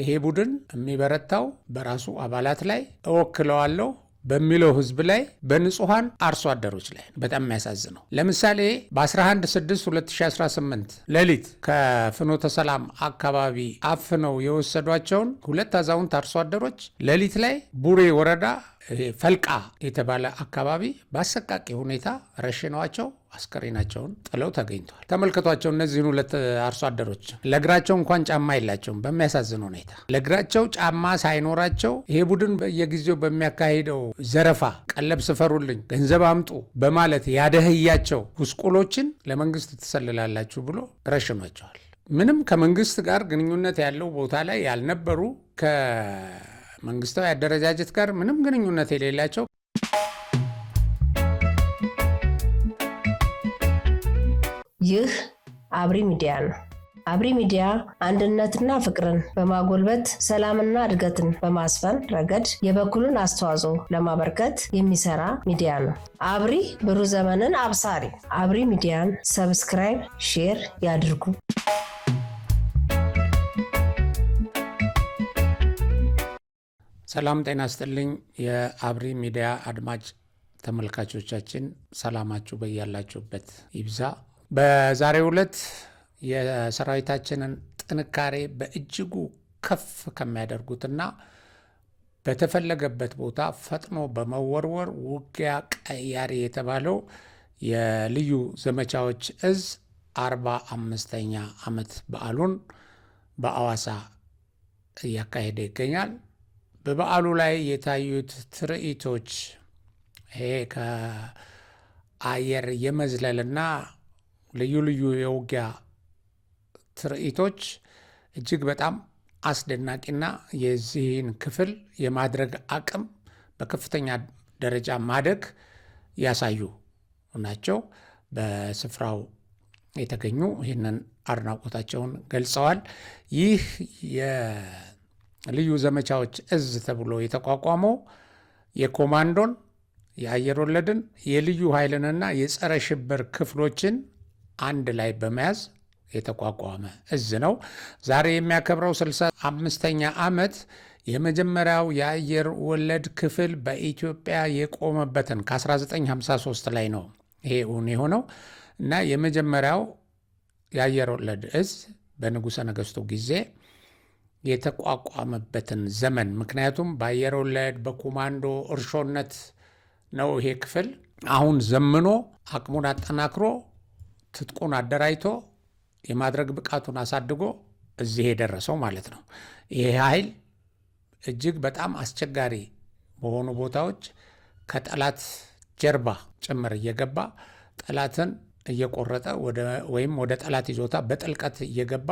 ይሄ ቡድን የሚበረታው በራሱ አባላት ላይ እወክለዋለሁ በሚለው ህዝብ ላይ በንጹሃን አርሶ አደሮች ላይ በጣም የሚያሳዝነው ለምሳሌ በ11/6/2018 ሌሊት ከፍኖተ ሰላም አካባቢ አፍነው የወሰዷቸውን 2 አዛውንት አርሶ አደሮች ሌሊት ላይ ቡሬ ወረዳ ፈልቃ የተባለ አካባቢ በአሰቃቂ ሁኔታ ረሽነዋቸው አስከሬናቸውን ጥለው ተገኝተዋል። ተመልከቷቸው። እነዚህን 2 አርሶ አደሮች ለእግራቸው እንኳን ጫማ የላቸውም። በሚያሳዝን ሁኔታ ለእግራቸው ጫማ ሳይኖራቸው ይሄ ቡድን በየጊዜው በሚያካሂደው ዘረፋ፣ ቀለብ ስፈሩልኝ፣ ገንዘብ አምጡ በማለት ያደህያቸው ጉስቁሎችን ለመንግስት ትሰልላላችሁ ብሎ ረሽኗቸዋል። ምንም ከመንግስት ጋር ግንኙነት ያለው ቦታ ላይ ያልነበሩ ከመንግስታዊ አደረጃጀት ጋር ምንም ግንኙነት የሌላቸው ይህ አብሪ ሚዲያ ነው። አብሪ ሚዲያ አንድነትና ፍቅርን በማጎልበት ሰላምና እድገትን በማስፈን ረገድ የበኩሉን አስተዋጽኦ ለማበርከት የሚሰራ ሚዲያ ነው። አብሪ ብሩህ ዘመንን አብሳሪ። አብሪ ሚዲያን ሰብስክራይብ፣ ሼር ያድርጉ። ሰላም ጤና ይስጥልኝ። የአብሪ ሚዲያ አድማጭ ተመልካቾቻችን ሰላማችሁ በያላችሁበት ይብዛ። በዛሬው ዕለት የሰራዊታችንን ጥንካሬ በእጅጉ ከፍ ከሚያደርጉትና በተፈለገበት ቦታ ፈጥኖ በመወርወር ውጊያ ቀያሪ የተባለው የልዩ ዘመቻዎች እዝ 45ኛ ዓመት በዓሉን በአዋሳ እያካሄደ ይገኛል። በበዓሉ ላይ የታዩት ትርኢቶች ይሄ ከአየር የመዝለልና ልዩ ልዩ የውጊያ ትርኢቶች እጅግ በጣም አስደናቂና የዚህን ክፍል የማድረግ አቅም በከፍተኛ ደረጃ ማደግ ያሳዩ ናቸው። በስፍራው የተገኙ ይህንን አድናቆታቸውን ገልጸዋል። ይህ የልዩ ዘመቻዎች እዝ ተብሎ የተቋቋመው የኮማንዶን፣ የአየር ወለድን፣ የልዩ ኃይልንና የጸረ ሽብር ክፍሎችን አንድ ላይ በመያዝ የተቋቋመ እዝ ነው። ዛሬ የሚያከብረው 65ኛ ዓመት የመጀመሪያው የአየር ወለድ ክፍል በኢትዮጵያ የቆመበትን ከ1953 ላይ ነው ይሄ እውን የሆነው እና የመጀመሪያው የአየር ወለድ እዝ በንጉሠ ነገሥቱ ጊዜ የተቋቋመበትን ዘመን ምክንያቱም በአየር ወለድ በኮማንዶ እርሾነት ነው ይሄ ክፍል አሁን ዘምኖ አቅሙን አጠናክሮ ትጥቁን አደራጅቶ የማድረግ ብቃቱን አሳድጎ እዚህ የደረሰው ማለት ነው። ይሄ ኃይል እጅግ በጣም አስቸጋሪ በሆኑ ቦታዎች ከጠላት ጀርባ ጭምር እየገባ ጠላትን እየቆረጠ ወይም ወደ ጠላት ይዞታ በጥልቀት እየገባ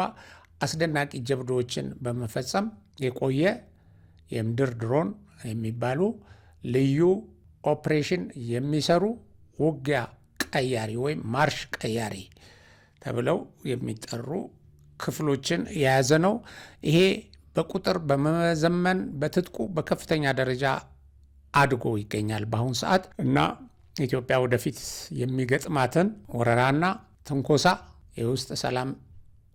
አስደናቂ ጀብዶዎችን በመፈጸም የቆየ የምድር ድሮን የሚባሉ ልዩ ኦፕሬሽን የሚሰሩ ውጊያ ቀያሪ ወይም ማርሽ ቀያሪ ተብለው የሚጠሩ ክፍሎችን የያዘ ነው። ይሄ በቁጥር በመዘመን በትጥቁ በከፍተኛ ደረጃ አድጎ ይገኛል በአሁን ሰዓት እና ኢትዮጵያ ወደፊት የሚገጥማትን ወረራና ትንኮሳ፣ የውስጥ ሰላም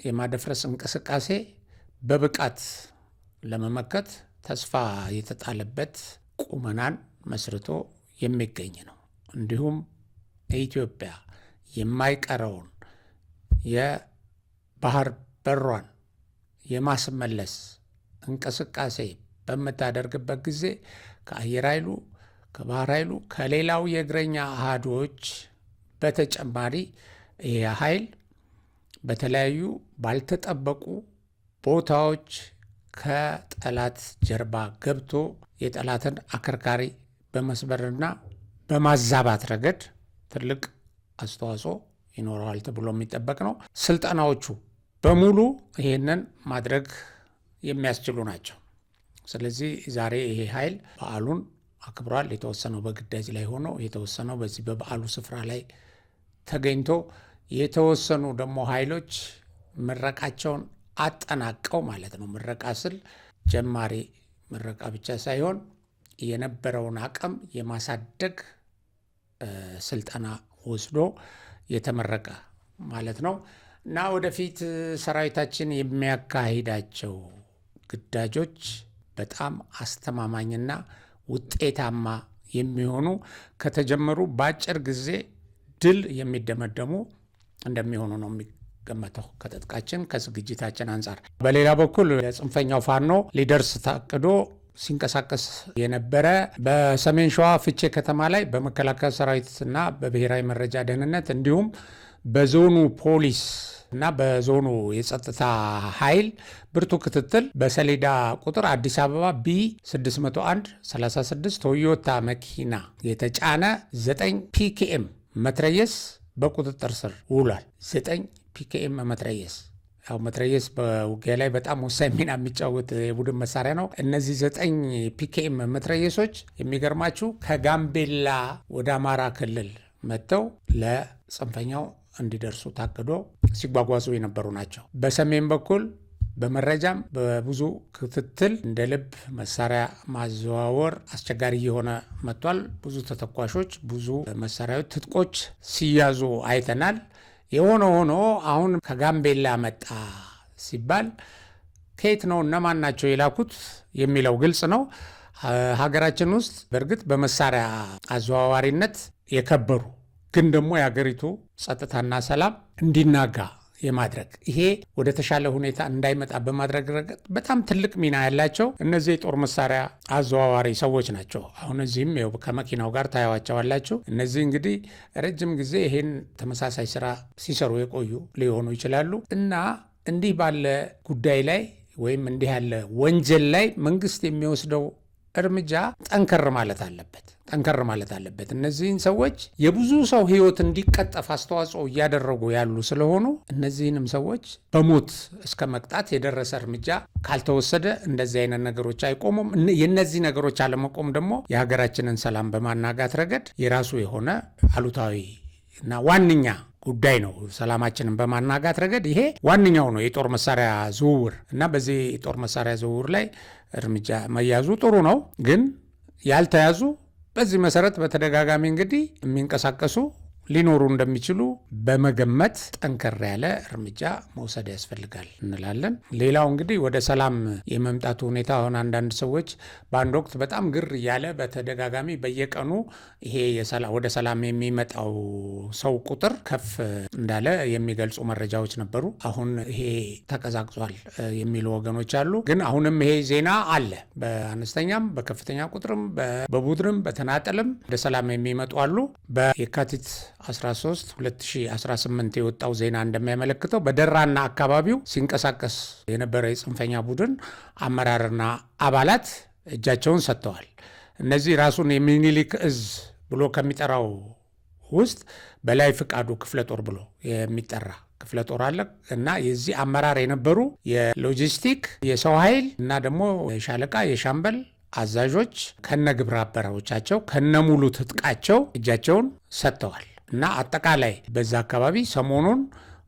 የማደፍረስ እንቅስቃሴ በብቃት ለመመከት ተስፋ የተጣለበት ቁመናን መስርቶ የሚገኝ ነው። እንዲሁም ኢትዮጵያ የማይቀረውን የባህር በሯን የማስመለስ እንቅስቃሴ በምታደርግበት ጊዜ ከአየር ኃይሉ፣ ከባህር ኃይሉ፣ ከሌላው የእግረኛ አሃዶች በተጨማሪ ይህ ኃይል በተለያዩ ባልተጠበቁ ቦታዎች ከጠላት ጀርባ ገብቶ የጠላትን አከርካሪ በመስበርና በማዛባት ረገድ ትልቅ አስተዋጽኦ ይኖረዋል ተብሎ የሚጠበቅ ነው። ስልጠናዎቹ በሙሉ ይሄንን ማድረግ የሚያስችሉ ናቸው። ስለዚህ ዛሬ ይሄ ኃይል በዓሉን አክብሯል። የተወሰነው በግዳጅ ላይ ሆኖ የተወሰነው በዚህ በበዓሉ ስፍራ ላይ ተገኝቶ የተወሰኑ ደግሞ ኃይሎች ምረቃቸውን አጠናቀው ማለት ነው። ምረቃ ስል ጀማሪ ምረቃ ብቻ ሳይሆን የነበረውን አቅም የማሳደግ ስልጠና ወስዶ የተመረቀ ማለት ነው እና ወደፊት ሰራዊታችን የሚያካሂዳቸው ግዳጆች በጣም አስተማማኝና ውጤታማ የሚሆኑ ከተጀመሩ በአጭር ጊዜ ድል የሚደመደሙ እንደሚሆኑ ነው የሚገመተው ከትጥቃችን ከዝግጅታችን አንጻር። በሌላ በኩል የጽንፈኛው ፋኖ ሊደርስ ታቅዶ ሲንቀሳቀስ የነበረ በሰሜን ሸዋ ፍቼ ከተማ ላይ በመከላከያ ሰራዊትና በብሔራዊ መረጃ ደህንነት እንዲሁም በዞኑ ፖሊስ እና በዞኑ የጸጥታ ኃይል ብርቱ ክትትል በሰሌዳ ቁጥር አዲስ አበባ B601 36 ቶዮታ መኪና የተጫነ 9 ፒኬኤም መትረየስ በቁጥጥር ስር ውሏል። 9 ፒኬኤም መትረየስ። ያው መትረየስ በውጊያ ላይ በጣም ወሳኝ ሚና የሚጫወት የቡድን መሳሪያ ነው። እነዚህ 9 ፒኬኤም መትረየሶች የሚገርማችሁ ከጋምቤላ ወደ አማራ ክልል መጥተው ለጽንፈኛው እንዲደርሱ ታቅዶ ሲጓጓዙ የነበሩ ናቸው። በሰሜን በኩል በመረጃም በብዙ ክትትል እንደ ልብ መሳሪያ ማዘዋወር አስቸጋሪ እየሆነ መጥቷል። ብዙ ተተኳሾች፣ ብዙ መሳሪያዎች፣ ትጥቆች ሲያዙ አይተናል። የሆነ ሆኖ አሁን ከጋምቤላ መጣ ሲባል ከየት ነው እነማን ናቸው የላኩት የሚለው ግልጽ ነው። ሀገራችን ውስጥ በእርግጥ በመሳሪያ አዘዋዋሪነት የከበሩ ግን ደግሞ የሀገሪቱ ጸጥታና ሰላም እንዲናጋ የማድረግ ይሄ ወደ ተሻለ ሁኔታ እንዳይመጣ በማድረግ ረገድ በጣም ትልቅ ሚና ያላቸው እነዚህ የጦር መሳሪያ አዘዋዋሪ ሰዎች ናቸው። አሁን እዚህም ከመኪናው ጋር ታያዋቸዋላችሁ። እነዚህ እንግዲህ ረጅም ጊዜ ይሄን ተመሳሳይ ስራ ሲሰሩ የቆዩ ሊሆኑ ይችላሉ እና እንዲህ ባለ ጉዳይ ላይ ወይም እንዲህ ያለ ወንጀል ላይ መንግስት የሚወስደው እርምጃ ጠንከር ማለት አለበት። እነዚህን ሰዎች የብዙ ሰው ህይወት እንዲቀጠፍ አስተዋጽኦ እያደረጉ ያሉ ስለሆኑ እነዚህንም ሰዎች በሞት እስከ መቅጣት የደረሰ እርምጃ ካልተወሰደ እንደዚህ አይነት ነገሮች አይቆሙም። የነዚህ ነገሮች አለመቆም ደግሞ የሀገራችንን ሰላም በማናጋት ረገድ የራሱ የሆነ አሉታዊ እና ዋነኛ ጉዳይ ነው። ሰላማችንን በማናጋት ረገድ ይሄ ዋነኛው ነው የጦር መሳሪያ ዝውውር እና በዚህ የጦር መሳሪያ ዝውውር ላይ እርምጃ መያዙ ጥሩ ነው። ግን ያልተያዙ በዚህ መሰረት በተደጋጋሚ እንግዲህ የሚንቀሳቀሱ ሊኖሩ እንደሚችሉ በመገመት ጠንከር ያለ እርምጃ መውሰድ ያስፈልጋል እንላለን። ሌላው እንግዲህ ወደ ሰላም የመምጣቱ ሁኔታ አሁን አንዳንድ ሰዎች በአንድ ወቅት በጣም ግር እያለ በተደጋጋሚ በየቀኑ ይሄ ወደ ሰላም የሚመጣው ሰው ቁጥር ከፍ እንዳለ የሚገልጹ መረጃዎች ነበሩ። አሁን ይሄ ተቀዛቅዟል የሚሉ ወገኖች አሉ። ግን አሁንም ይሄ ዜና አለ። በአነስተኛም በከፍተኛ ቁጥርም በቡድንም በተናጠልም ወደ ሰላም የሚመጡ አሉ። በየካቲት 13 2018 የወጣው ዜና እንደሚያመለክተው በደራና አካባቢው ሲንቀሳቀስ የነበረ የጽንፈኛ ቡድን አመራርና አባላት እጃቸውን ሰጥተዋል። እነዚህ ራሱን የሚኒሊክ እዝ ብሎ ከሚጠራው ውስጥ በላይ ፍቃዱ ክፍለ ጦር ብሎ የሚጠራ ክፍለ ጦር አለ እና የዚህ አመራር የነበሩ የሎጂስቲክ የሰው ኃይል እና ደግሞ የሻለቃ የሻምበል አዛዦች ከነ ግብረ አበራዎቻቸው ከነ ሙሉ ትጥቃቸው እጃቸውን ሰጥተዋል እና አጠቃላይ በዛ አካባቢ ሰሞኑን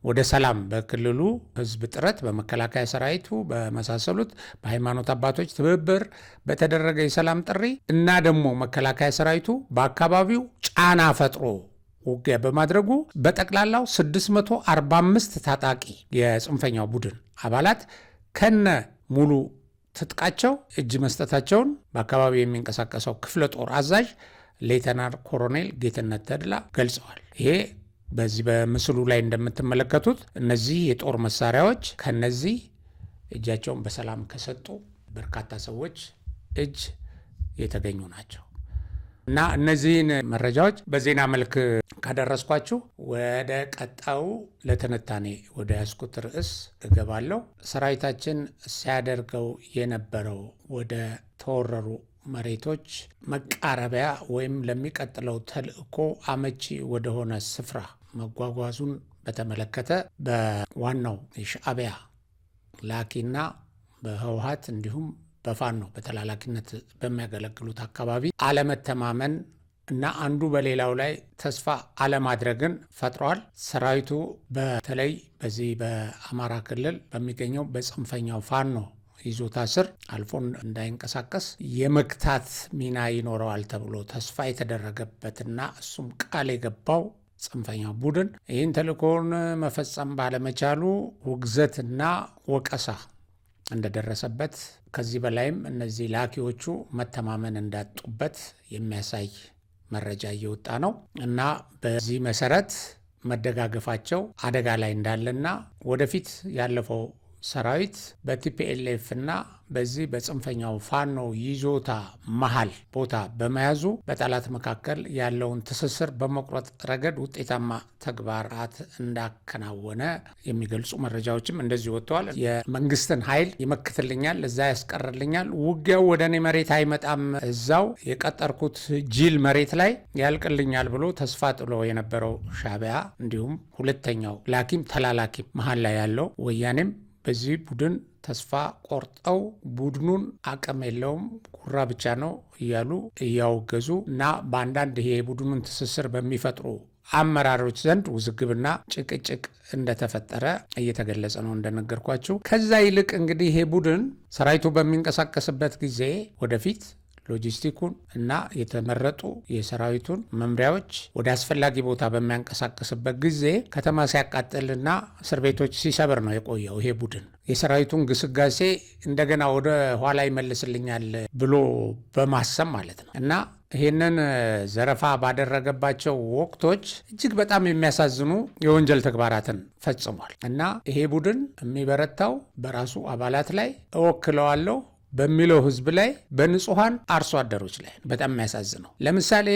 ወደ ሰላም በክልሉ ሕዝብ ጥረት በመከላከያ ሰራዊቱ በመሳሰሉት በሃይማኖት አባቶች ትብብር በተደረገ የሰላም ጥሪ እና ደግሞ መከላከያ ሰራዊቱ በአካባቢው ጫና ፈጥሮ ውጊያ በማድረጉ በጠቅላላው 645 ታጣቂ የጽንፈኛው ቡድን አባላት ከነ ሙሉ ትጥቃቸው እጅ መስጠታቸውን በአካባቢው የሚንቀሳቀሰው ክፍለ ጦር አዛዥ ሌተናል ኮሎኔል ጌትነት ተድላ ገልጸዋል። ይሄ በዚህ በምስሉ ላይ እንደምትመለከቱት እነዚህ የጦር መሳሪያዎች ከነዚህ እጃቸውን በሰላም ከሰጡ በርካታ ሰዎች እጅ የተገኙ ናቸው እና እነዚህን መረጃዎች በዜና መልክ ካደረስኳችሁ ወደ ቀጣዩ ለትንታኔ ወደ ያዝኩት ርዕስ እገባለሁ። ሰራዊታችን ሲያደርገው የነበረው ወደ ተወረሩ መሬቶች መቃረቢያ ወይም ለሚቀጥለው ተልእኮ አመቺ ወደሆነ ስፍራ መጓጓዙን በተመለከተ በዋናው የሻዕቢያ ላኪና በህወሓት እንዲሁም በፋኖ በተላላኪነት በሚያገለግሉት አካባቢ አለመተማመን እና አንዱ በሌላው ላይ ተስፋ አለማድረግን ፈጥሯል። ሰራዊቱ በተለይ በዚህ በአማራ ክልል በሚገኘው በጽንፈኛው ፋኖ ይዞታ ስር አልፎ እንዳይንቀሳቀስ የመግታት ሚና ይኖረዋል ተብሎ ተስፋ የተደረገበትና እሱም ቃል የገባው ጽንፈኛው ቡድን ይህን ተልእኮውን መፈጸም ባለመቻሉ ውግዘትና ወቀሳ እንደደረሰበት ከዚህ በላይም እነዚህ ላኪዎቹ መተማመን እንዳጡበት የሚያሳይ መረጃ እየወጣ ነው እና በዚህ መሰረት መደጋገፋቸው አደጋ ላይ እንዳለና ወደፊት ያለፈው ሰራዊት በቲፒኤልኤፍ እና በዚህ በጽንፈኛው ፋኖ ይዞታ መሃል ቦታ በመያዙ በጠላት መካከል ያለውን ትስስር በመቁረጥ ረገድ ውጤታማ ተግባራት እንዳከናወነ የሚገልጹ መረጃዎችም እንደዚህ ወጥተዋል። የመንግስትን ኃይል ይመክትልኛል፣ እዛ ያስቀርልኛል፣ ውጊያው ወደ እኔ መሬት አይመጣም፣ እዛው የቀጠርኩት ጅል መሬት ላይ ያልቅልኛል ብሎ ተስፋ ጥሎ የነበረው ሻዕቢያ እንዲሁም ሁለተኛው ላኪም ተላላኪም መሃል ላይ ያለው ወያኔም በዚህ ቡድን ተስፋ ቆርጠው ቡድኑን አቅም የለውም ጉራ ብቻ ነው እያሉ እያወገዙ እና በአንዳንድ ይሄ የቡድኑን ትስስር በሚፈጥሩ አመራሮች ዘንድ ውዝግብና ጭቅጭቅ እንደተፈጠረ እየተገለጸ ነው እንደነገርኳችሁ። ከዛ ይልቅ እንግዲህ ይሄ ቡድን ሰራዊቱ በሚንቀሳቀስበት ጊዜ ወደፊት ሎጂስቲኩን እና የተመረጡ የሰራዊቱን መምሪያዎች ወደ አስፈላጊ ቦታ በሚያንቀሳቀስበት ጊዜ ከተማ ሲያቃጥልና እስር ቤቶች ሲሰብር ነው የቆየው። ይሄ ቡድን የሰራዊቱን ግስጋሴ እንደገና ወደ ኋላ ይመልስልኛል ብሎ በማሰብ ማለት ነው እና ይህንን ዘረፋ ባደረገባቸው ወቅቶች እጅግ በጣም የሚያሳዝኑ የወንጀል ተግባራትን ፈጽሟል እና ይሄ ቡድን የሚበረታው በራሱ አባላት ላይ እወክለዋለሁ በሚለው ህዝብ ላይ በንጹሐን አርሶ አደሮች ላይ በጣም የሚያሳዝነው። ለምሳሌ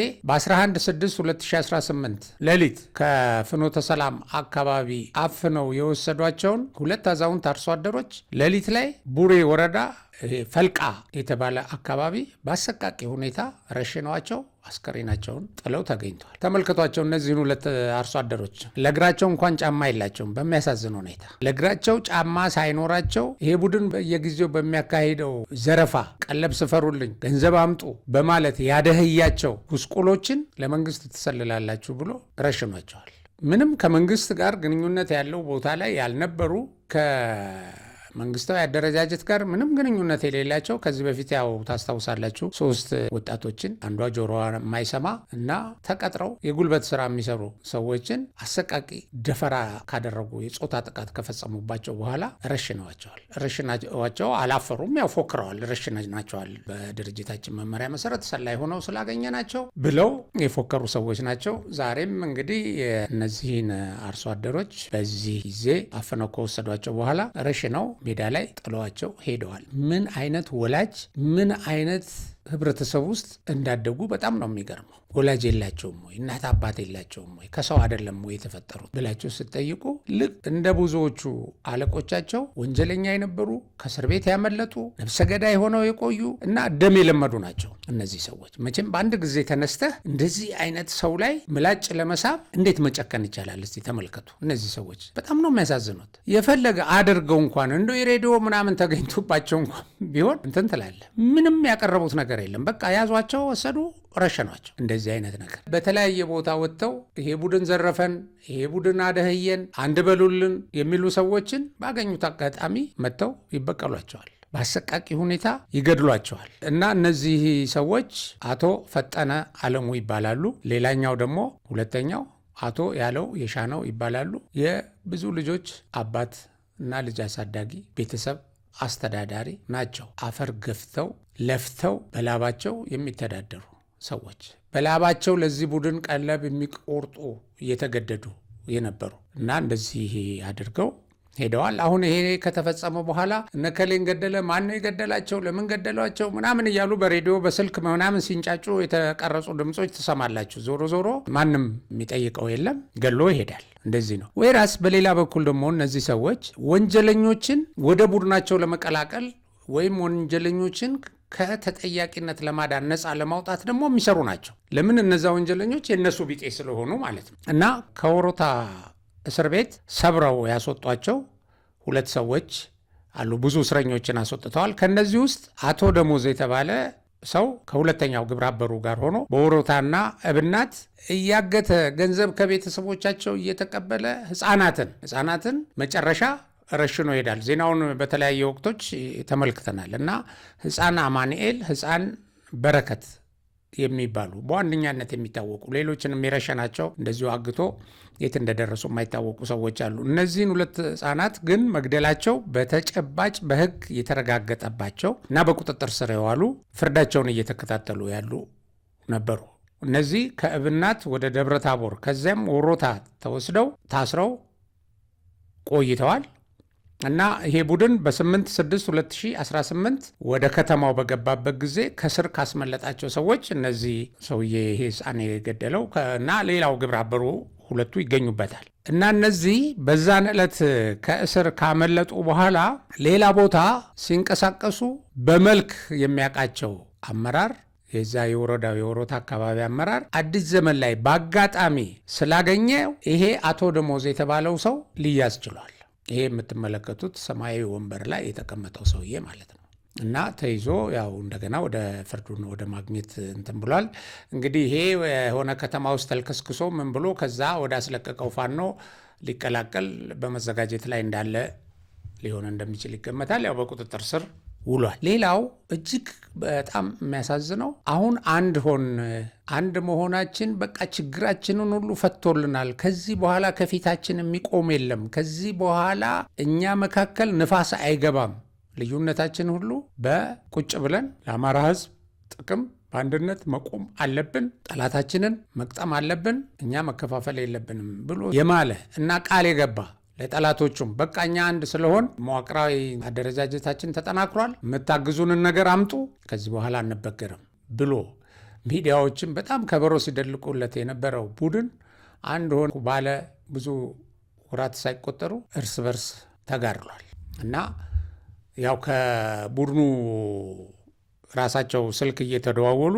በ11/6/2018 ሌሊት ከፍኖተ ሰላም አካባቢ አፍነው የወሰዷቸውን 2 አዛውንት አርሶ አደሮች ሌሊት ላይ ቡሬ ወረዳ ፈልቃ የተባለ አካባቢ በአሰቃቂ ሁኔታ ረሽነዋቸው አስከሬናቸውን ጥለው ተገኝተዋል። ተመልከቷቸው። እነዚህን 2 አርሶ አደሮች ለእግራቸው እንኳን ጫማ የላቸውም። በሚያሳዝን ሁኔታ ለእግራቸው ጫማ ሳይኖራቸው ይሄ ቡድን በየጊዜው በሚያካሂደው ዘረፋ ቀለብ ስፈሩልኝ፣ ገንዘብ አምጡ በማለት ያደህያቸው ጉስቁሎችን ለመንግስት ትሰልላላችሁ ብሎ ረሽኗቸዋል። ምንም ከመንግስት ጋር ግንኙነት ያለው ቦታ ላይ ያልነበሩ መንግስታዊ አደረጃጀት ጋር ምንም ግንኙነት የሌላቸው ከዚህ በፊት ያው ታስታውሳላችሁ 3 ወጣቶችን አንዷ ጆሮዋ የማይሰማ እና ተቀጥረው የጉልበት ስራ የሚሰሩ ሰዎችን አሰቃቂ ደፈራ ካደረጉ የጾታ ጥቃት ከፈጸሙባቸው በኋላ ረሽናቸው አላፈሩም። ያው ፎክረዋል። ረሽናቸዋል በድርጅታችን መመሪያ መሰረት ሰላይ ሆነው ስላገኘናቸው ብለው የፎከሩ ሰዎች ናቸው። ዛሬም እንግዲህ እነዚህን አርሶ አደሮች በዚህ ጊዜ አፍነው ከወሰዷቸው በኋላ ረሽነው ሜዳ ላይ ጥለዋቸው ሄደዋል። ምን አይነት ወላጅ ምን አይነት ህብረተሰብ ውስጥ እንዳደጉ በጣም ነው የሚገርመው። ወላጅ የላቸውም ወይ? እናት አባት የላቸውም ወይ? ከሰው አይደለም ወይ የተፈጠሩት ብላቸው ስትጠይቁ ልክ እንደ ብዙዎቹ አለቆቻቸው ወንጀለኛ የነበሩ ከእስር ቤት ያመለጡ ነፍሰ ገዳይ ሆነው የቆዩ እና ደም የለመዱ ናቸው እነዚህ ሰዎች። መቼም በአንድ ጊዜ ተነስተህ እንደዚህ አይነት ሰው ላይ ምላጭ ለመሳብ እንዴት መጨከን ይቻላል? እስቲ ተመልከቱ። እነዚህ ሰዎች በጣም ነው የሚያሳዝኑት። የፈለገ አድርገው እንኳን እንደው የሬዲዮ ምናምን ተገኝቶባቸው እንኳን ቢሆን እንትን ትላለህ። ምንም ያቀረቡት ነገር የለም። በቃ ያዟቸው፣ ወሰዱ፣ ረሸኗቸው። እንደዚህ አይነት ነገር በተለያየ ቦታ ወጥተው ይሄ ቡድን ዘረፈን፣ ይሄ ቡድን አደህየን፣ አንድ በሉልን የሚሉ ሰዎችን ባገኙት አጋጣሚ መጥተው ይበቀሏቸዋል። በአሰቃቂ ሁኔታ ይገድሏቸዋል። እና እነዚህ ሰዎች አቶ ፈጠነ አለሙ ይባላሉ። ሌላኛው ደግሞ ሁለተኛው አቶ ያለው የሻነው ይባላሉ። የብዙ ልጆች አባት እና ልጅ አሳዳጊ ቤተሰብ አስተዳዳሪ ናቸው። አፈር ገፍተው ለፍተው በላባቸው የሚተዳደሩ ሰዎች፣ በላባቸው ለዚህ ቡድን ቀለብ የሚቆርጡ እየተገደዱ የነበሩ እና እንደዚህ አድርገው ሄደዋል። አሁን ይሄ ከተፈጸመ በኋላ እነከሌን ገደለ፣ ማን ነው የገደላቸው፣ ለምን ገደሏቸው ምናምን እያሉ በሬዲዮ በስልክ ምናምን ሲንጫጩ የተቀረጹ ድምጾች ትሰማላችሁ። ዞሮ ዞሮ ማንም የሚጠይቀው የለም፣ ገሎ ይሄዳል። እንደዚህ ነው። ወይራስ በሌላ በኩል ደግሞ እነዚህ ሰዎች ወንጀለኞችን ወደ ቡድናቸው ለመቀላቀል ወይም ወንጀለኞችን ከተጠያቂነት ለማዳን ነፃ ለማውጣት ደግሞ የሚሰሩ ናቸው። ለምን? እነዛ ወንጀለኞች የነሱ ቢጤ ስለሆኑ ማለት ነው። እና ከወሮታ እስር ቤት ሰብረው ያስወጧቸው 2 ሰዎች አሉ። ብዙ እስረኞችን አስወጥተዋል። ከነዚህ ውስጥ አቶ ደሞዝ የተባለ ሰው ከሁለተኛው ግብረ አበሩ ጋር ሆኖ በወሮታና እብናት እያገተ ገንዘብ ከቤተሰቦቻቸው እየተቀበለ ህፃናትን መጨረሻ ረሽኖ ይሄዳል። ዜናውን በተለያየ ወቅቶች ተመልክተናል። እና ህፃን አማኑኤል፣ ህፃን በረከት የሚባሉ በዋነኛነት የሚታወቁ ሌሎችንም የረሸናቸው እንደዚሁ አግቶ የት እንደደረሱ የማይታወቁ ሰዎች አሉ። እነዚህን 2 ህፃናት ግን መግደላቸው በተጨባጭ በህግ የተረጋገጠባቸው እና በቁጥጥር ስር የዋሉ ፍርዳቸውን እየተከታተሉ ያሉ ነበሩ። እነዚህ ከእብናት ወደ ደብረ ታቦር ከዚያም ወሮታ ተወስደው ታስረው ቆይተዋል እና ይሄ ቡድን በ8/6/2018 ወደ ከተማው በገባበት ጊዜ ከስር ካስመለጣቸው ሰዎች እነዚህ ሰውዬ ይሄ ህፃን የገደለው እና ሌላው ግብረ አበሩ 2 ይገኙበታል። እና እነዚህ በዛን ዕለት ከእስር ካመለጡ በኋላ ሌላ ቦታ ሲንቀሳቀሱ በመልክ የሚያውቃቸው አመራር የዛ የወረዳው የወሮታ አካባቢ አመራር አዲስ ዘመን ላይ በአጋጣሚ ስላገኘው ይሄ አቶ ደሞዝ የተባለው ሰው ሊያዝ ችሏል። ይሄ የምትመለከቱት ሰማያዊ ወንበር ላይ የተቀመጠው ሰውዬ ማለት ነው። እና ተይዞ ያው እንደገና ወደ ፍርዱን ወደ ማግኘት እንትን ብሏል። እንግዲህ ይሄ የሆነ ከተማ ውስጥ ተልከስክሶ ምን ብሎ ከዛ ወደ አስለቀቀው ፋኖ ሊቀላቀል በመዘጋጀት ላይ እንዳለ ሊሆን እንደሚችል ይገመታል። ያው በቁጥጥር ስር ውሏል። ሌላው እጅግ በጣም የሚያሳዝነው አሁን አንድ መሆናችን በቃ ችግራችንን ሁሉ ፈቶልናል። ከዚህ በኋላ ከፊታችን የሚቆም የለም። ከዚህ በኋላ እኛ መካከል ንፋስ አይገባም። ልዩነታችን ሁሉ በቁጭ ብለን ለአማራ ሕዝብ ጥቅም በአንድነት መቆም አለብን፣ ጠላታችንን መቅጠም አለብን፣ እኛ መከፋፈል የለብንም ብሎ የማለ እና ቃል የገባ ለጠላቶቹም በቃ እኛ አንድ ስለሆን መዋቅራዊ አደረጃጀታችን ተጠናክሯል፣ የምታግዙንን ነገር አምጡ፣ ከዚህ በኋላ አንበገርም ብሎ ሚዲያዎችን በጣም ከበሮ ሲደልቁለት የነበረው ቡድን አንድ ሆኖ ባለ ብዙ ወራት ሳይቆጠሩ እርስ በርስ ተጋድሏል እና ያው ከቡድኑ ራሳቸው ስልክ እየተደዋወሉ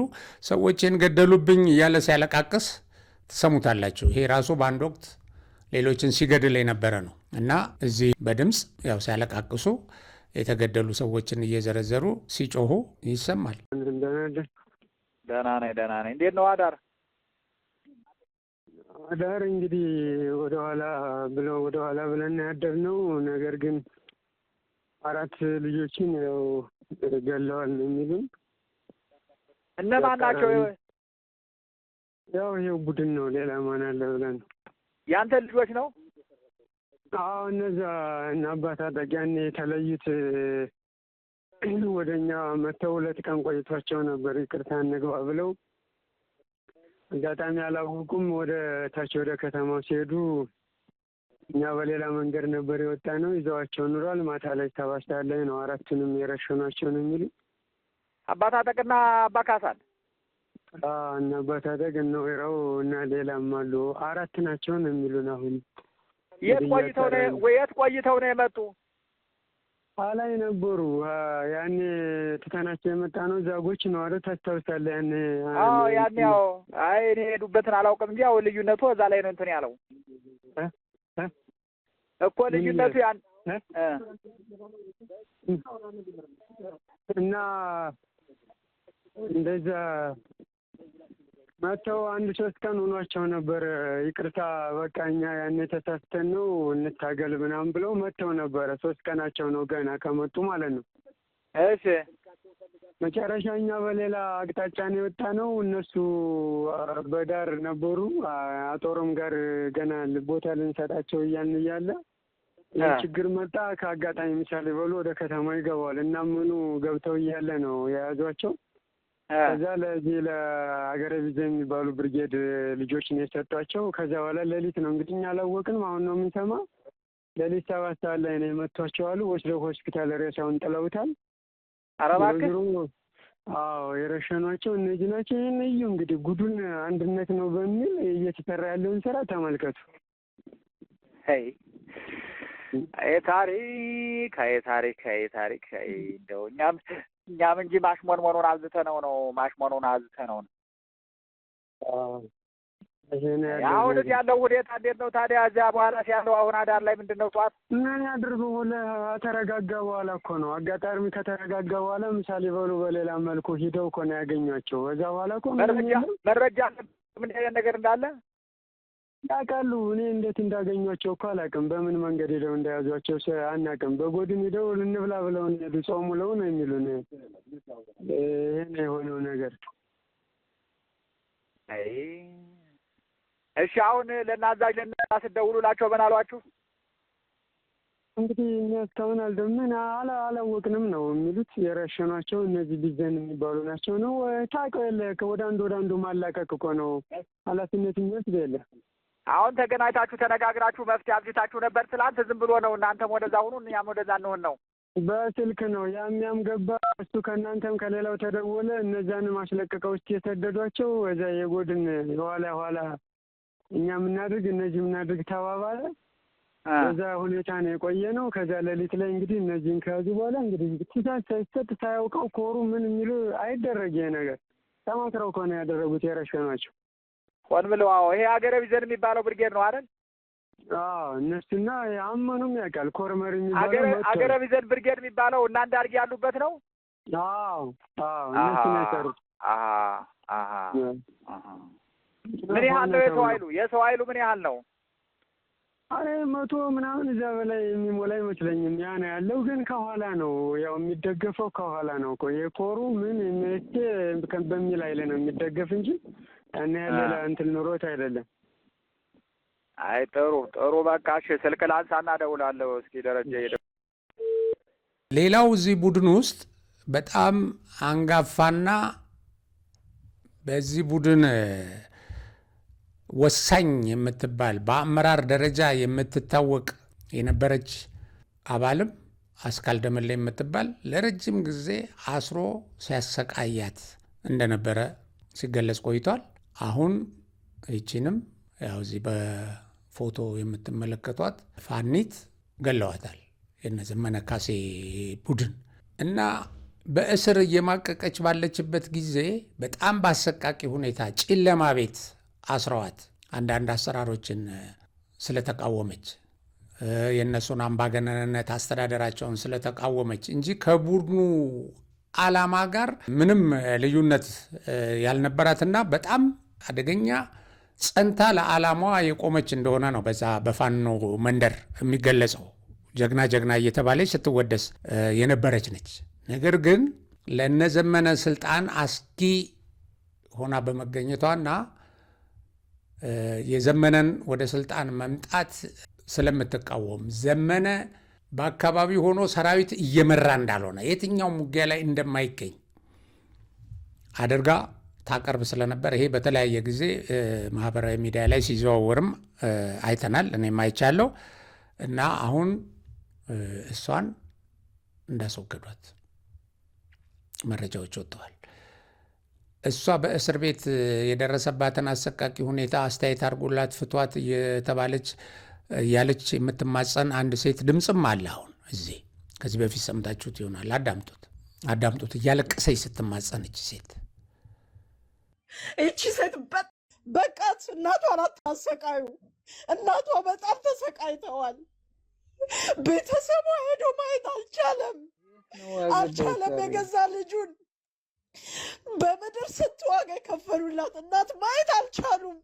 ሰዎችን ገደሉብኝ እያለ ሲያለቃቅስ ትሰሙታላችሁ። ይሄ ራሱ በአንድ ወቅት ሌሎችን ሲገድል የነበረ ነው እና እዚህ በድምፅ ያው ሲያለቃቅሱ የተገደሉ ሰዎችን እየዘረዘሩ ሲጮሁ ይሰማል። ደህና ነኝ። እንዴት ነው አዳር? አዳር እንግዲህ ወደኋላ ብለን ያደርነው ነገር ግን 4 ልጆችን ያው ገለዋል ነው የሚሉን። እነማን ናቸው? ያው ይሄው ቡድን ነው፣ ሌላ ማን አለ ብለን። ያንተ ልጆች ነው? አዎ እነዛ እና አባት አጠቂያን የተለዩት ወደኛ መተው 2 ቀን ቆይቷቸው ነበር። ይቅርታ እንግባ ብለው አጋጣሚ አላወቁም። ወደ ታች ወደ ከተማው ሲሄዱ እኛ በሌላ መንገድ ነበር የወጣ ነው። ይዘዋቸው ኑሯል። ማታ ላይ 7 ሰዓት ላይ ነው 4ቱንም የረሸኗቸው ነው የሚሉ አባት አጠቅና አባ ካሳን እና አባት አጠቅ ነው ይራው እና ሌላም አሉ 4 ናቸው ነው የሚሉን። አሁን የት ቆይተው ነው የመጡ? አላይ ነበሩ። ያኔ ትተናቸው የመጣ ነው። ዛጎች ነው አይደል? ታስታውሳለህ? ያኔ ያኔ አይ እኔ ሄዱበትን አላውቅም እንጂ ያው ልዩነቱ እዛ ላይ ነው እንትን ያለው እኮ ልዩነቱ ያን እና እንደዛ መተው 1-3 ቀን ሆኗቸው ነበር። ይቅርታ በቃ እኛ ያኔ ተሳስተን ነው እንታገል ምናምን ብለው መተው ነበረ። 3 ቀናቸው ነው ገና ከመጡ ማለት ነው። እሺ መጨረሻ እኛ በሌላ አቅጣጫ ነው የወጣ ነው። እነሱ በዳር ነበሩ። አጦርም ጋር ገና ቦታ ልንሰጣቸው እያልን እያለ ችግር መጣ። ከአጋጣሚ ምሳሌ በሉ ወደ ከተማ ይገባዋል እና ምኑ ገብተው እያለ ነው የያዟቸው። ከዛ ለዚህ ለሀገረ ቢዘ የሚባሉ ብርጌድ ልጆች ነው የሰጧቸው። ከዛ በኋላ ሌሊት ነው እንግዲህ እኛ አላወቅንም። አሁን ነው የምንሰማ። ሌሊት 7 ሰዓት ላይ ነው የመቷቸው አሉ። ወስደው ሆስፒታል ሬሳውን ጥለውታል። ኧረ እባክህ! አዎ የረሸኗቸው እነዚህ ናቸው። ይህን እዩ እንግዲህ ጉዱን አንድነት ነው በሚል እየተሰራ ያለውን ስራ ተመልከቱ። ታሪክ እንደው እኛም እንጂ ማሽሞንሞኑን አዝተነው ነው። አሁን ያለው ሁኔታ እንዴት ነው ታዲያ? እዚያ በኋላ ያለው አሁን አዳር ላይ ምንድን ነው? ጠዋት ምን ያድርጉ? ተረጋጋ በኋላ እኮ ነው። አጋጣሚ ከተረጋጋ በኋላ ምሳሌ በሉ በሌላ መልኩ ሂደው እኮ ነው ያገኟቸው። በዛ በኋላ እኮ መረጃ ምን አይነት ነገር እንዳለ ያውቃሉ። እኔ እንዴት እንዳገኟቸው እኮ አላውቅም። በምን መንገድ ሄደው እንደያዟቸው አናውቅም። በጎድን ሄደው እንብላ ብለው ሄዱ። ጾም ውለው ነው የሚሉን። ይሄን የሆነው ነገር አይ እሺ፣ አሁን ለናዛዥ ስትደውሉላቸው ምን አሏችሁ? እንግዲህ እኛ እስካሁን አላወቅንም ነው የሚሉት። የረሸኗቸው እነዚህ ቢዘን የሚባሉ ናቸው ነው። ታውቀው የለ ወደ አንዱ ማላቀቅ እኮ ነው ኃላፊነት የሚወስድ የለ። አሁን ተገናኝታችሁ ተነጋግራችሁ መፍትሄ አግኝታችሁ ነበር ትላንት? ዝም ብሎ ነው እናንተም ወደዛ ሁኑ እኛም ወደዛ እንሆን ነው? በስልክ ነው ያም ገባ። እሱ ከእናንተም ከሌላው ተደወለ። እነዛን ማስለቀቀው ውስጥ የሰደዷቸው እዛ የጎድን ኋላ እኛ የምናድርግ እነዚህ የምናድርግ ተባባለ። በዛ ሁኔታ ነው የቆየ ነው። ከዛ ሌሊት ላይ እንግዲህ እነዚህን ከያዙ በኋላ እንግዲህ ትእዛዝ ሳይሰጥ ሳያውቀው ኮሩ ምን የሚሉ አይደረግ። ይሄ ነገር ተማክረው ከሆነ ያደረጉት የረሸኗቸው ሆን ብለው። አዎ ይሄ ሀገረ ቢዘን የሚባለው ብርጌድ ነው አይደል? አዎ እነሱና አመኑም ያውቃል። ኮርመር የሚባለው ሀገረ ቢዘን ብርጌድ የሚባለው እና እንዳርግ ያሉበት ነው። አዎ እነሱ ነው የሰሩት። ምን ያህል ነው የሰው ኃይሉ? የሰው ኃይሉ ምን ያህል ነው? አሬ 100 ምናምን እዛ በላይ የሚሞላ አይመስለኝም። ያ ነው ያለው። ግን ከኋላ ነው ያው የሚደገፈው ከኋላ ነው እኮ የኮሩ ምን በሚል ኃይል ነው የሚደገፍ እንጂ ያን ያለ እንትን ኑሮት አይደለም። አይ ጥሩ በቃ እሺ፣ ስልክ ላንሳና እደውላለሁ። እስኪ ደረጃ ሄደ። ሌላው እዚህ ቡድን ውስጥ በጣም አንጋፋና በዚህ ቡድን ወሳኝ የምትባል በአመራር ደረጃ የምትታወቅ የነበረች አባልም አስካል ደመላ የምትባል ለረጅም ጊዜ አስሮ ሲያሰቃያት እንደነበረ ሲገለጽ ቆይቷል። አሁን ይቺንም ያው እዚህ በፎቶ የምትመለከቷት ፋኒት ገለዋታል። የነዘመነ ካሴ ቡድን እና በእስር እየማቀቀች ባለችበት ጊዜ በጣም ባሰቃቂ ሁኔታ ጨለማ ቤት አስረዋት አንዳንድ አሰራሮችን ስለተቃወመች የእነሱን አምባገነንነት አስተዳደራቸውን ስለተቃወመች እንጂ ከቡድኑ ዓላማ ጋር ምንም ልዩነት ያልነበራትና በጣም አደገኛ ጸንታ ለዓላማዋ የቆመች እንደሆነ ነው በዛ በፋኖ መንደር የሚገለጸው። ጀግና እየተባለች ስትወደስ የነበረች ነች። ነገር ግን ለነዘመነ ስልጣን አስጊ ሆና በመገኘቷና የዘመነን ወደ ስልጣን መምጣት ስለምትቃወም ዘመነ በአካባቢ ሆኖ ሰራዊት እየመራ እንዳልሆነ የትኛውም ውጊያ ላይ እንደማይገኝ አድርጋ ታቀርብ ስለነበር ይሄ በተለያየ ጊዜ ማህበራዊ ሚዲያ ላይ ሲዘዋወርም አይተናል፣ እኔም አይቻለሁ። እና አሁን እሷን እንዳስወገዷት መረጃዎች ወጥተዋል። እሷ በእስር ቤት የደረሰባትን አሰቃቂ ሁኔታ አስተያየት አድርጎላት ፍቷት እየተባለች ያለች የምትማጸን አንድ ሴት ድምፅም አለ። አሁን እዚህ ከዚህ በፊት ሰምታችሁት ይሆናል። አዳምጡት። እያለቀሰች ስትማጸን ሴት እቺ ሴት በቃት። እናቷን አታሰቃዩ። እናቷ በጣም ተሰቃይተዋል። ቤተሰቧ ሄዶ ማየት አልቻለም። የገዛ ልጁን በምድር ስንት ዋጋ የከፈሉላት እናት ማየት አልቻሉም።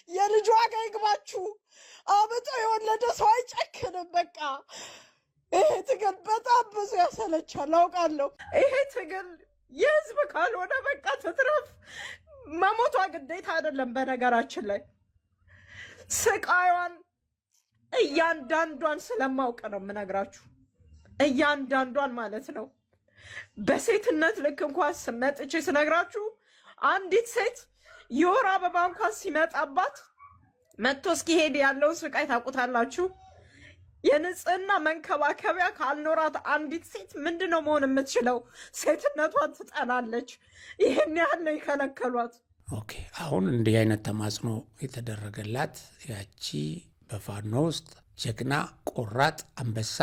የልጅ ዋጋ ይግባችሁ። አብጦ የወለደ ሰው አይጨክንም። በቃ ይሄ ትግል በጣም ብዙ ያሰለቻል፣ አውቃለሁ። ይሄ ትግል የህዝብ ካልሆነ በቃ ትትረፍ። መሞቷ ግዴታ አይደለም። በነገራችን ላይ ስቃዩን እያንዳንዷን ስለማውቅ ነው የምነግራችሁ። እያንዳንዷን ማለት ነው። በሴትነት ልክ እንኳን መጥቼ ስነግራችሁ አንዲት ሴት የወር አበባ እንኳን ሲመጣባት መጥቶ እስኪሄድ ያለውን ስቃይ ታውቁታላችሁ። የንጽህና መንከባከቢያ ካልኖራት አንዲት ሴት ምንድን ነው መሆን የምትችለው? ሴትነቷን ትጠላለች። ይህን ያህል ነው የከለከሏት። ኦኬ፣ አሁን እንዲህ አይነት ተማጽኖ የተደረገላት ያቺ በፋኖ ውስጥ ጀግና ቆራጥ አንበሳ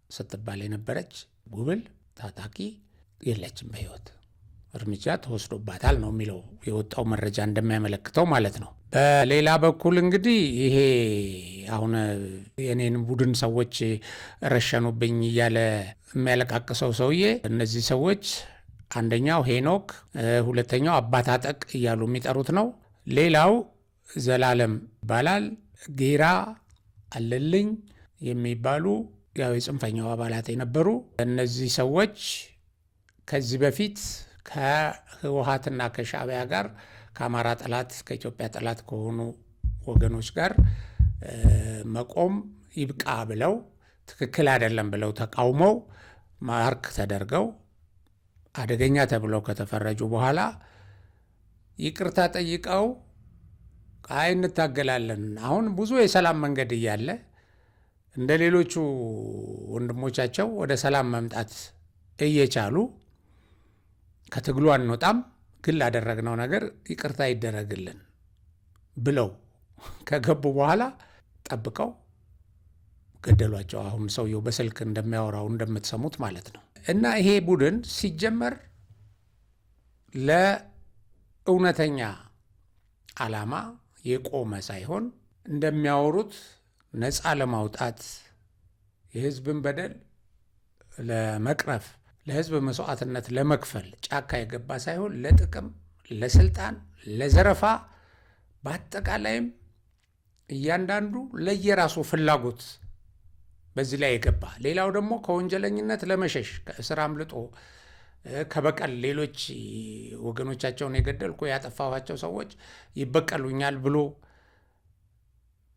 ስትባል የነበረች ጉብል ታጣቂ የለችም በህይወት። እርምጃ ተወስዶባታል ነው የሚለው የወጣው መረጃ እንደሚያመለክተው ማለት ነው። በሌላ በኩል እንግዲህ ይሄ አሁን የኔን ቡድን ሰዎች ረሸኑብኝ እያለ የሚያለቃቅሰው ሰውዬ እነዚህ ሰዎች አንደኛው ሄኖክ፣ ሁለተኛው አባታጠቅ እያሉ የሚጠሩት ነው። ሌላው ዘላለም ይባላል። ጌራ አለልኝ የሚባሉ ያው የጽንፈኛው አባላት የነበሩ እነዚህ ሰዎች ከዚህ በፊት ከህወሓትና ከሻዕቢያ ጋር ከአማራ ጠላት ከኢትዮጵያ ጠላት ከሆኑ ወገኖች ጋር መቆም ይብቃ ብለው ትክክል አይደለም ብለው ተቃውመው ማርክ ተደርገው አደገኛ ተብለው ከተፈረጁ በኋላ ይቅርታ ጠይቀው እንታገላለን። አሁን ብዙ የሰላም መንገድ እያለ እንደ ሌሎቹ ወንድሞቻቸው ወደ ሰላም መምጣት እየቻሉ ከትግሉ አንወጣም፣ ግን ላደረግነው ነገር ይቅርታ ይደረግልን ብለው ከገቡ በኋላ ጠብቀው ገደሏቸው። አሁን ሰውየው በስልክ እንደሚያወራው እንደምትሰሙት ማለት ነው። እና ይሄ ቡድን ሲጀመር ለእውነተኛ ዓላማ የቆመ ሳይሆን እንደሚያወሩት ነፃ ለማውጣት የህዝብን በደል ለመቅረፍ ለህዝብ መስዋዕትነት ለመክፈል ጫካ የገባ ሳይሆን ለጥቅም፣ ለስልጣን፣ ለዘረፋ በአጠቃላይም እያንዳንዱ ለየራሱ ፍላጎት በዚህ ላይ የገባ ሌላው ደግሞ ከወንጀለኝነት ለመሸሽ ከእስር አምልጦ ከበቀል ሌሎች ወገኖቻቸውን የገደልኩ ያጠፋኋቸው ሰዎች ይበቀሉኛል ብሎ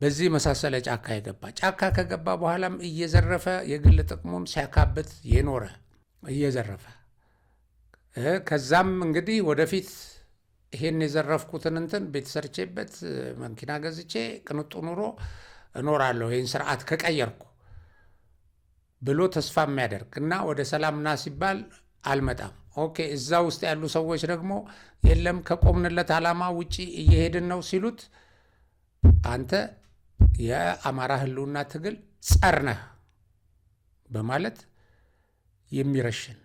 በዚህ መሳሰለ ጫካ የገባ ጫካ ከገባ በኋላም እየዘረፈ የግል ጥቅሙን ሲያካብት የኖረ እየዘረፈ ከዛም እንግዲህ ወደፊት ይሄን የዘረፍኩትን እንትን ቤት ሰርቼበት መኪና ገዝቼ ቅንጡ ኑሮ እኖራለሁ ይህን ስርዓት ከቀየርኩ ብሎ ተስፋ የሚያደርግ እና ወደ ሰላምና ሲባል አልመጣም። ኦኬ እዛ ውስጥ ያሉ ሰዎች ደግሞ የለም ከቆምንለት ዓላማ ውጪ እየሄድን ነው ሲሉት አንተ የአማራ ህልውና ትግል ጸር ነህ በማለት የሚረሽን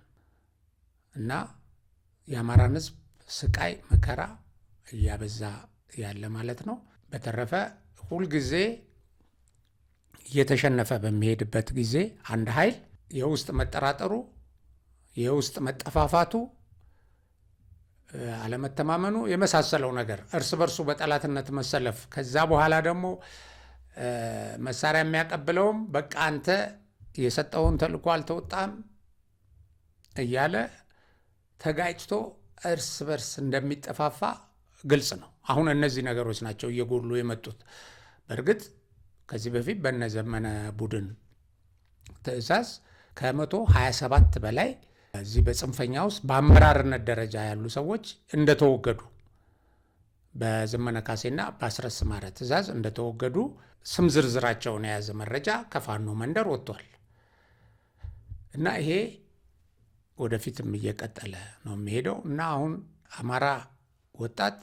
እና የአማራን ህዝብ ስቃይ መከራ እያበዛ ያለ ማለት ነው። በተረፈ ሁልጊዜ እየተሸነፈ በሚሄድበት ጊዜ አንድ ኃይል የውስጥ መጠራጠሩ የውስጥ መጠፋፋቱ አለመተማመኑ የመሳሰለው ነገር እርስ በርሱ በጠላትነት መሰለፍ ከዛ በኋላ ደግሞ መሳሪያ የሚያቀብለውም በቃ አንተ የሰጠውን ተልዕኮ አልተወጣም እያለ ተጋጭቶ እርስ በርስ እንደሚጠፋፋ ግልጽ ነው። አሁን እነዚህ ነገሮች ናቸው እየጎሉ የመጡት። በእርግጥ ከዚህ በፊት በነዘመነ ቡድን ትዕዛዝ ከ127 በላይ እዚህ በጽንፈኛ ውስጥ በአመራርነት ደረጃ ያሉ ሰዎች እንደተወገዱ በዘመነ ካሴና በአስረስ ማረ ትዕዛዝ እንደተወገዱ ስም ዝርዝራቸውን የያዘ መረጃ ከፋኖ መንደር ወጥቷል እና ይሄ ወደፊትም እየቀጠለ ነው የሚሄደው እና አሁን አማራ ወጣት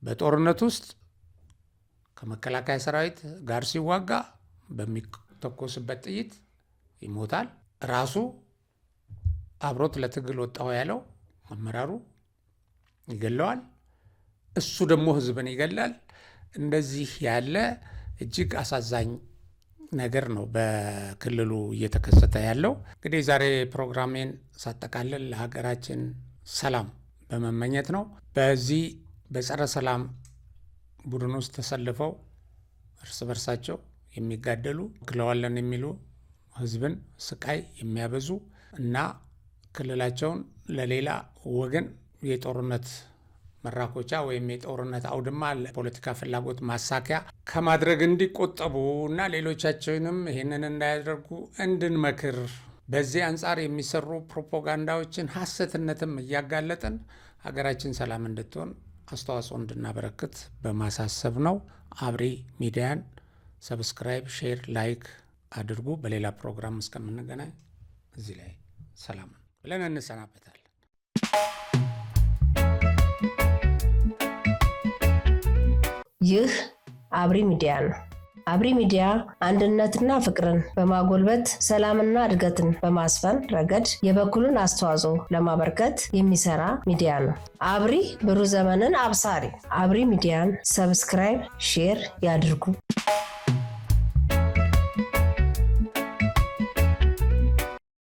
በጦርነት ውስጥ ከመከላከያ ሰራዊት ጋር ሲዋጋ በሚተኮስበት ጥይት ይሞታል። ራሱ አብሮት ለትግል ወጣው ያለው አመራሩ ይገለዋል። እሱ ደግሞ ህዝብን ይገላል። እንደዚህ ያለ እጅግ አሳዛኝ ነገር ነው በክልሉ እየተከሰተ ያለው። እንግዲህ ዛሬ ፕሮግራሜን ሳጠቃልል ለሀገራችን ሰላም በመመኘት ነው። በዚህ በጸረ ሰላም ቡድን ውስጥ ተሰልፈው እርስ በርሳቸው የሚጋደሉ ክለዋለን የሚሉ ህዝብን ስቃይ የሚያበዙ እና ክልላቸውን ለሌላ ወገን የጦርነት መራኮቻ ወይም የጦርነት አውድማ ለፖለቲካ ፍላጎት ማሳኪያ ከማድረግ እንዲቆጠቡ እና ሌሎቻቸውንም ይህንን እንዳያደርጉ እንድንመክር በዚህ አንጻር የሚሰሩ ፕሮፓጋንዳዎችን ሐሰትነትም እያጋለጥን ሀገራችን ሰላም እንድትሆን አስተዋጽኦ እንድናበረክት በማሳሰብ ነው። አብሪ ሚዲያን ሰብስክራይብ፣ ሼር፣ ላይክ አድርጉ። በሌላ ፕሮግራም እስከምንገናኝ እዚህ ላይ ሰላም ብለን እንሰናበታለን። ይህ አብሪ ሚዲያ ነው። አብሪ ሚዲያ አንድነትና ፍቅርን በማጎልበት ሰላምና እድገትን በማስፈን ረገድ የበኩሉን አስተዋጽኦ ለማበርከት የሚሰራ ሚዲያ ነው። አብሪ ብሩህ ዘመንን አብሳሪ። አብሪ ሚዲያን ሰብስክራይብ፣ ሼር ያድርጉ።